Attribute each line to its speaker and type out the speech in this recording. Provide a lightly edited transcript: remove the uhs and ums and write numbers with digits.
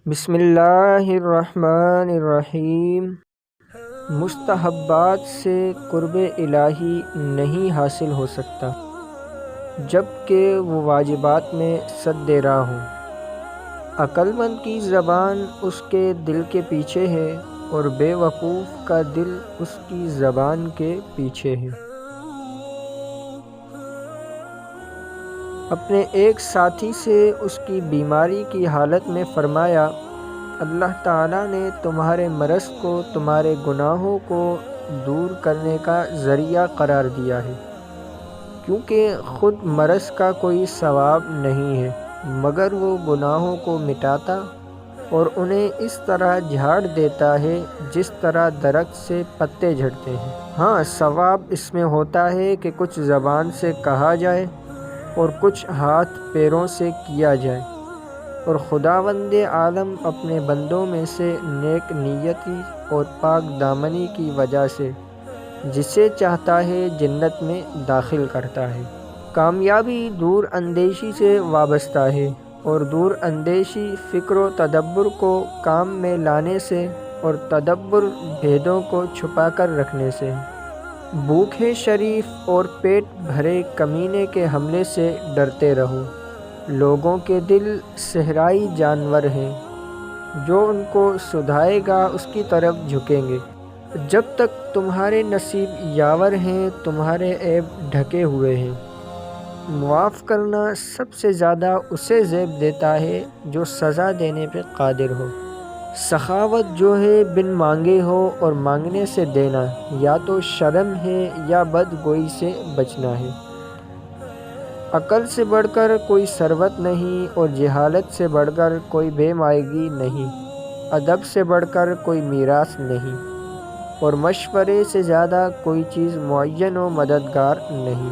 Speaker 1: بسم اللہ الرحمن الرحیم۔ مستحبات سے قرب الہی نہیں حاصل ہو سکتا جب کہ وہ واجبات میں سد راہ ہوں۔ عقل مند کی زبان اس کے دل کے پیچھے ہے اور بے وقوف کا دل اس کی زبان کے پیچھے ہے۔ اپنے ایک ساتھی سے اس کی بیماری کی حالت میں فرمایا، اللہ تعالیٰ نے تمہارے مرض کو تمہارے گناہوں کو دور کرنے کا ذریعہ قرار دیا ہے، کیونکہ خود مرض کا کوئی ثواب نہیں ہے مگر وہ گناہوں کو مٹاتا اور انہیں اس طرح جھاڑ دیتا ہے جس طرح درخت سے پتے جھڑتے ہیں۔ ہاں، ثواب اس میں ہوتا ہے کہ کچھ زبان سے کہا جائے اور کچھ ہاتھ پیروں سے کیا جائے، اور خداوند عالم اپنے بندوں میں سے نیک نیتی اور پاک دامنی کی وجہ سے جسے چاہتا ہے جنت میں داخل کرتا ہے۔ کامیابی دور اندیشی سے وابستہ ہے، اور دور اندیشی فکر و تدبر کو کام میں لانے سے اور تدبر بھیدوں کو چھپا کر رکھنے سے ہے۔ بھوکے شریف اور پیٹ بھرے کمینے کے حملے سے ڈرتے رہو۔ لوگوں کے دل صحرائی جانور ہیں، جو ان کو سدھائے گا اس کی طرف جھکیں گے۔ جب تک تمہارے نصیب یاور ہیں تمہارے عیب ڈھکے ہوئے ہیں۔ معاف کرنا سب سے زیادہ اسے زیب دیتا ہے جو سزا دینے پہ قادر ہو۔ سخاوت جو ہے بن مانگے ہو اور مانگنے سے دینا، یا تو شرم ہے یا بدگوئی سے بچنا ہے۔ عقل سے بڑھ کر کوئی ثروت نہیں اور جہالت سے بڑھ کر کوئی بے مائگی نہیں۔ ادب سے بڑھ کر کوئی میراث نہیں، اور مشورے سے زیادہ کوئی چیز معین و مددگار نہیں۔